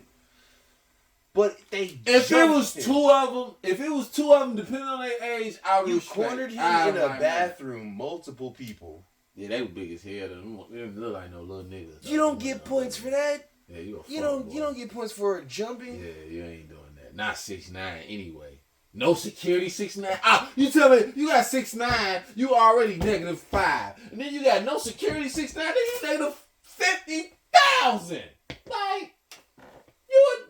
But if it was two of them, depending on their age, I would respect. You cornered him in a bathroom, multiple people. Yeah, they were big as hell. They look like no little niggas. You don't get points for that. Yeah, you don't get points for jumping. Yeah, you ain't doing that. Not 6ix9ine anyway. No security 6ix9ine. You tell me you got 6ix9ine, you already -5, and then you got no security 6ix9ine, then you -50,000. Like you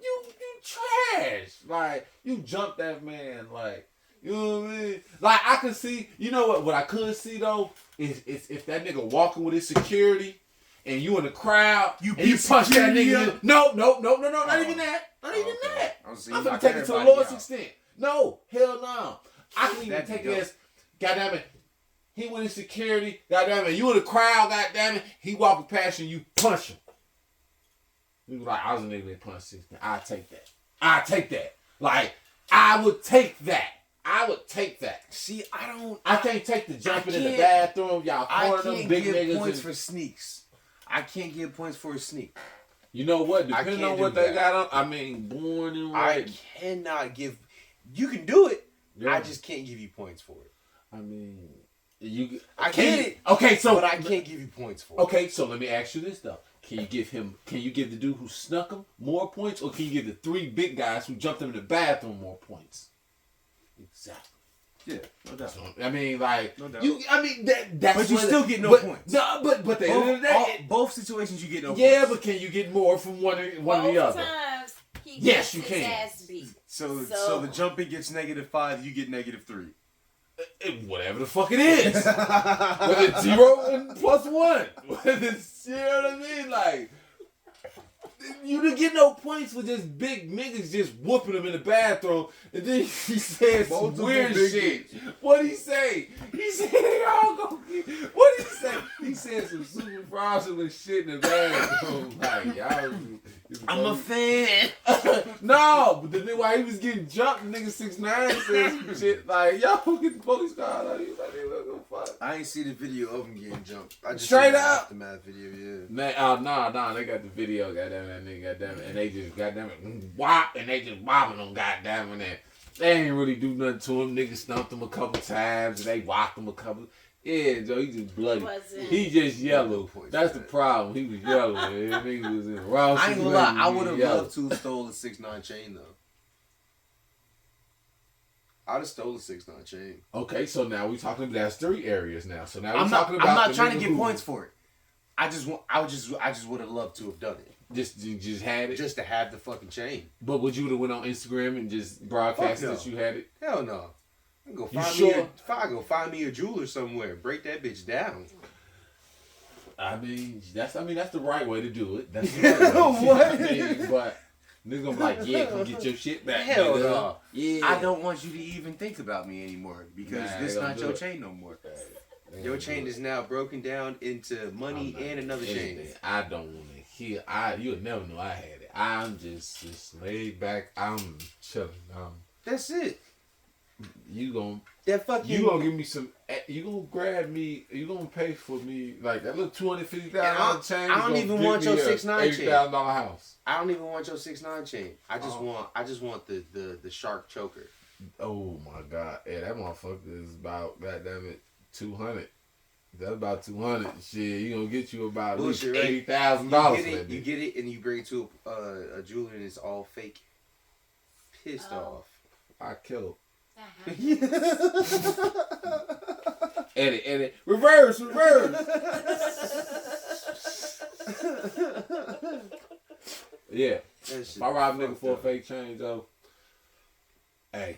trash. Like, you jumped that man. Like, you know what I mean? Like, I could see, you know what I could see, though, is if that nigga walking with his security and you in the crowd and you punch that nigga. No, not even that. Not even that. I'm gonna take it to the lowest extent. No, hell no. I can even take it as, goddamn it, he went in security, goddamn it, you in the crowd, goddamn it, he walking past you, you punch him. He was like, I was a nigga that punched 16. I take that. Like, I would take that. See, I can't take the jumping in the bathroom. Y'all corner them big niggas. I can't give points for sneaks. I can't give points for a sneak. You know what? Depending on what they got on, I mean, born and right. I cannot give. You can do it. Yeah. I just can't give you points for it. I mean, I get it. Okay, so but I can't give you points for it. Okay, so let me ask you this though: Can you give the dude who snuck him more points, or can you give the 3 big guys who jumped him in the bathroom more points? Exactly. Yeah, no doubt. I mean, like, no doubt. That's. But you still get no points. No, but the end of the day, both situations you get no points. Yeah, but can you get more from one or the other? Times yes, you can. So the jumping gets -5, you get -3. Whatever the fuck it is. Whether it's 0 and +1. Whether it's, you know what I mean? Like, you didn't get no points for just big niggas just whooping them in the bathroom. And then he said some weird shit. What'd he say? He said they all gonna get. What'd he say? He said some super fraudulent shit in the bathroom. Like, y'all. I'm a fan. No, but then while he was getting jumped, the nigga 6ix9ine said some shit like, "Y'all get the police car." Like, fuck. I ain't see the video of him getting jumped. I just straight seen the up aftermath video. Yeah. Nah. They got the video. Goddamn that nigga. Goddamn it, and they just goddamn it whop, and they just whopping them. Goddamn it, they ain't really do nothing to him. Niggas stumped him a couple times, and they whopped him a couple. Yeah, Joe, he just bloody. He just yellow. That's the problem. He was yellow. That nigga was in the wrong I ain't gonna lie. I would have loved to have stole the 6ix9ine chain though. I'd have stole the 6ix9ine chain. Okay, so now we talking about that's 3 areas now. So now I'm we're talking about. I'm not trying to get points for it. I just would have loved to have done it. Just had it. Just to have the fucking chain. But would you have went on Instagram and just broadcast that you had it? Hell no. Go find me a jeweler somewhere. Break that bitch down. I mean that's the right way to do it. That's the right way. What? I mean, but niggas gonna be like, yeah, come get your shit back. Hell no. Yeah. I don't want you to even think about me anymore because this not your chain no more. Your chain is now broken down into money and another chain. I don't want to hear. You'll never know I had it. I'm just laid back. I'm chilling. That's it. You gonna give me some. You gonna grab me. You gonna pay for me like that little $250,000 chain. I don't even want your 6ix9ine chain. $80,000 house. I don't even want your 6ix9ine chain. I just want the shark choker. Oh my god! Yeah, that motherfucker is about goddamn it $200. That's about $200. Shit, you gonna get you about at least $80,000. You get it, and you bring it to a jeweler, and it's all fake. Pissed off. I kill. Edit. Reverse. Yeah. If I rob nigga for a fake chain, though. Hey.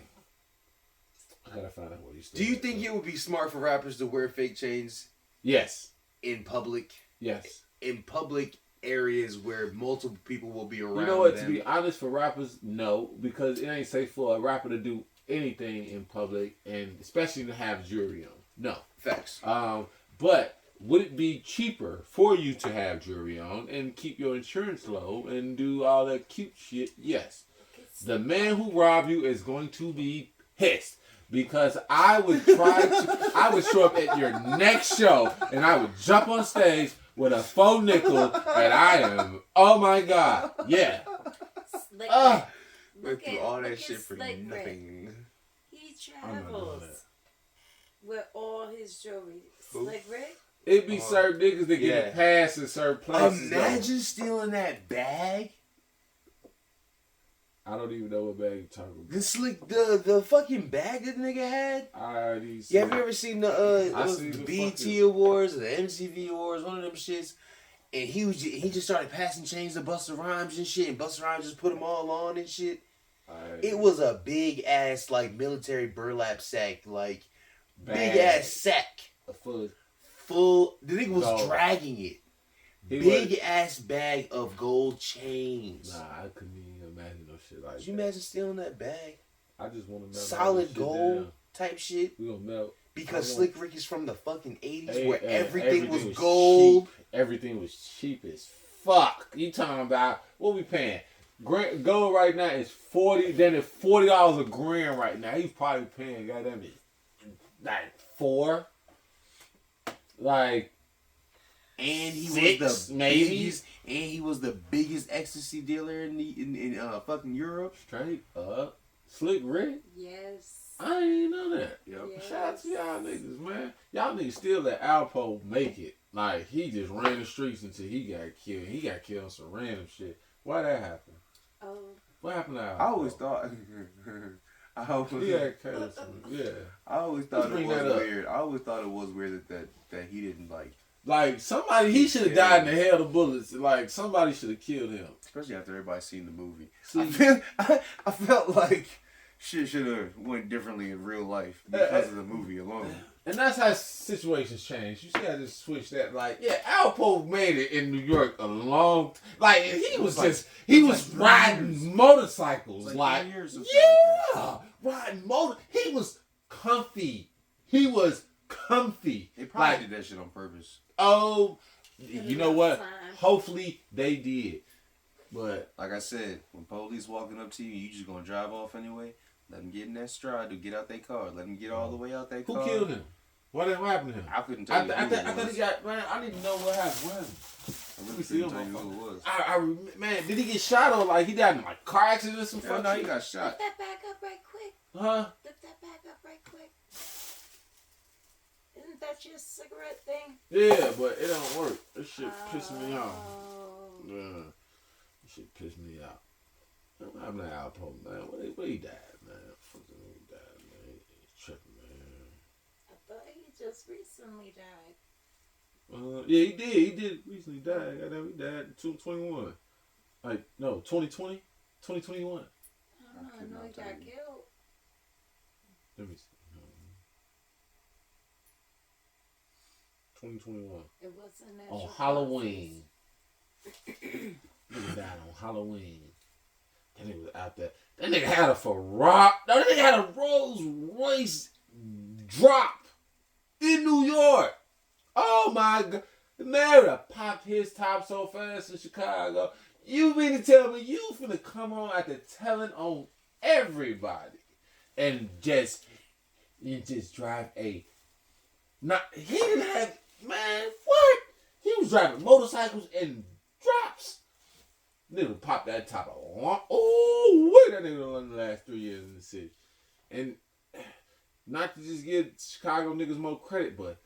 I gotta find out what he's doing. Do you think it would be smart for rappers to wear fake chains? Yes. In public? Yes. In public areas where multiple people will be around. You know what? To be honest, for rappers, no. Because it ain't safe for a rapper to do anything in public, and especially to have jewelry on. No. Facts. But would it be cheaper for you to have jewelry on and keep your insurance low and do all that cute shit? Yes. The man who robbed you is going to be pissed because I would show up at your next show and I would jump on stage with a faux nickel and I am, oh my God. Yeah. Went through all that shit for nothing. He travels with all his jewelry. Slick Rick? It be certain niggas that get a pass in certain places. Imagine stealing that bag. I don't even know what bag you're talking about. The fucking bag that nigga had. I already seen. Have you ever seen the BET Awards or the MTV Awards? One of them shits. And he just started passing chains to Busta Rhymes and shit, and Busta Rhymes just put them all on and shit. It was a big ass like military burlap sack, like big ass sack. Full. The nigga was dragging it. Big ass bag of gold chains. Nah, I couldn't even imagine no shit like that. Could you imagine stealing that bag? I just want to melt solid gold type shit. We gonna melt. Because Slick Ricky's from the fucking 80s where everything was gold. Cheap. Everything was cheap as fuck. You talking about what we paying? Gold right now is $40. Then it's $40 a gram right now. He's probably paying goddamn it like $4. Like, and he $6, was the maybe. biggest, and he was the biggest ecstasy dealer in fucking Europe. Straight up, Slick Rick. Yes. I didn't know that. Yep. Yes. Shout out to y'all niggas, man. Y'all niggas still let Alpo make it. Like, he just ran the streets until he got killed. He got killed on some random shit. Why that happen? Oh. What happened to Alpo? I always thought. He got killed. Yeah. I always thought Let's it bring was that up. weird. I always thought it was weird that he didn't like. Like, somebody, he should have died in the hell of bullets. Like, somebody should have killed him. Especially after everybody seen the movie. See, I felt like shit should have went differently in real life because of the movie alone. And that's how situations change. You see how just switch that. Like, yeah, Alpo made it in New York a long like he was just he was riding motorcycles. Like, yeah, riding motor. He was comfy. He was comfy. They probably like, did that shit on purpose. Oh, you know what? Hopefully they did. But like I said, when police walking up to you, you just gonna drive off anyway. Let them get in that stride to get out their car. Let them get all the way out their car. Who killed him? What happened to him? I couldn't tell you. I thought he got, man, I didn't know what happened. I really couldn't tell you who it was. Man, did he get shot or like he died in like car accident or some fuck? No, he got shot. Lift that back up right quick. Huh? Lift that back up right quick. Isn't that your cigarette thing? Yeah, but it don't work. This shit pissing me off. Yeah. This shit pissed me off. I'm not Alpo, man. Where he died, man? Fucking he died, man. He's tripping, man. I thought he just recently died. Yeah, he did. He did recently die. Goddamn, he died in 2021. Like, no, 2020? 2021. I know he got killed. Let me see. 2021. It wasn't on Halloween. Nigga died on Halloween. That nigga was out there. That nigga had a Ferrari. No, that nigga had a Rolls Royce drop in New York. Oh my God. The man would popped his top so fast in Chicago. You mean to tell me you finna come home after telling on everybody and just drive a... He didn't have... Man, what? He was driving motorcycles and drops. Nigga popped that top off. Oh, wait, that nigga done the last 3 years in the city. And not to just give Chicago niggas more credit, but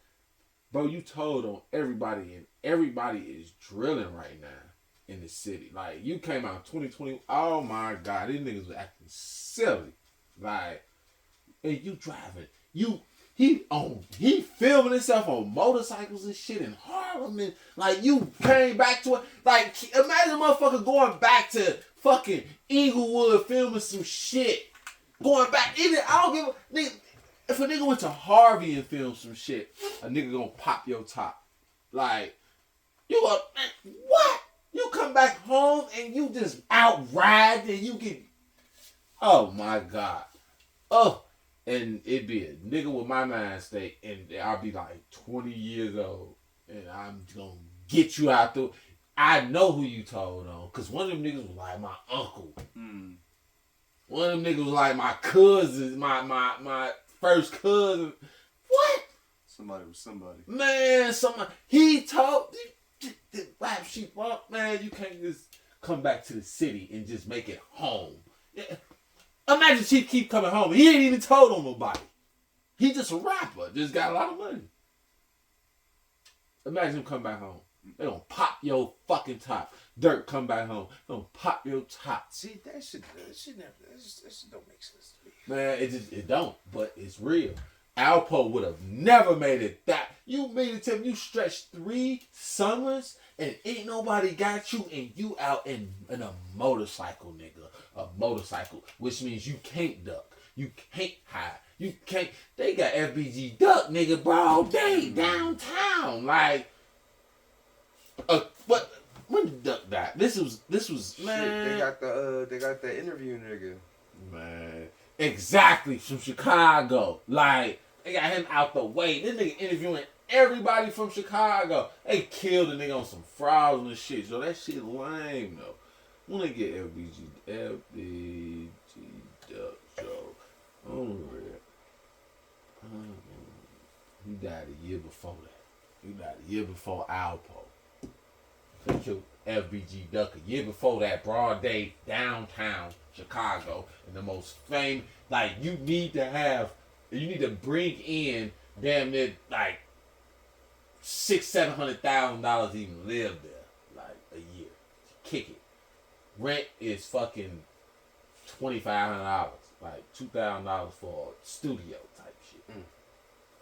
bro, you told on everybody, and everybody is drilling right now in the city. Like, you came out in 2020. Oh my God, these niggas was acting silly. Like, and you driving, he filming himself on motorcycles and shit in Harlem, and like you came back to it. Like, imagine a motherfucker going back to fucking Inglewood filming some shit. Going back, I don't give a nigga. If a nigga went to Harvey and filmed some shit, a nigga gonna pop your top. Like, you go, what? You come back home and you just out ride and you get, oh my God. Oh. And it'd be a nigga with my mind state, and I'll be like 20 years old, and I'm gonna get you out there. I know who you told on, because one of them niggas was like my uncle. One of them niggas was like my cousin, my first cousin. What? Somebody was somebody. Man, he told the rap sheet, man, you can't just come back to the city and just make it home. Yeah. Imagine Chief keep coming home. He ain't even told on nobody. He just a rapper. Just got a lot of money. Imagine him come back home. They gonna pop your fucking top. Dirt come back home. They gonna pop your top. See, that shit don't make sense to me. Man, it don't. But it's real. Alpo would have never made it that. You mean to tell me you stretched 3 summers and ain't nobody got you and you out in a motorcycle, nigga. A motorcycle, which means you can't duck. You can't hide. You can't. They got FBG duck, nigga, broad day downtown. Like, what? When did Duck die? This was man. Shit, they got the interview, nigga. Man, exactly, from Chicago. Like, they got him out the way. This nigga interviewing everybody from Chicago. They killed the nigga on some fraudulent shit. Yo, that shit lame though. When they get FBG Duck, yo. Oh, he died a year before that. He died a year before Alpo. They killed FBG Duck a year before that, broad day, downtown Chicago. And the most famous, like, you need to bring in damn near like $600,000-$700,000 to even live there, like, a year. Kick it. Rent is fucking $2,500, like $2,000 for a studio type shit.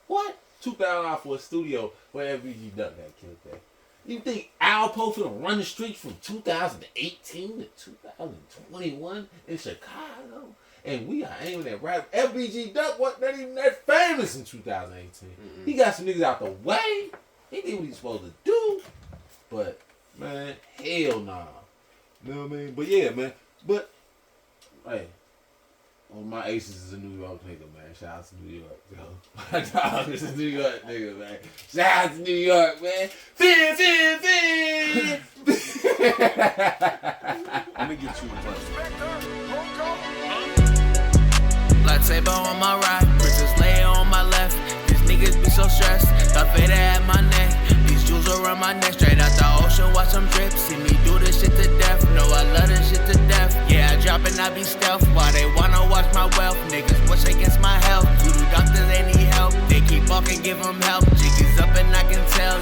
What? $2,000 for a studio where FBG Duck got killed there. You think Alpo finna run the streets from 2018 to 2021 in Chicago? And we are aiming at rap. FBG Duck wasn't even that famous in 2018. He got some niggas out the way. He did what he's supposed to do. But, man, hell nah. You know what I mean? But yeah, man. But, hey. My aces is a New York nigga, man. Shout out to New York, yo. My dog is a New York nigga, man. Shout out to New York, man. Fin. Let me get you a bus. Lightsaber on my right, Princess Leia on my left. These niggas be so stressed, Darth Vader at my neck. These jewels around my neck, straight out the ocean, watch them drip. See me do this shit to death, no, I love this shit to death. Yeah, I drop and I be stealth, while they wanna watch my wealth. Niggas push against my health, voodoo doctors they need help. They keep walking, give them help, jiggies up and I can tell.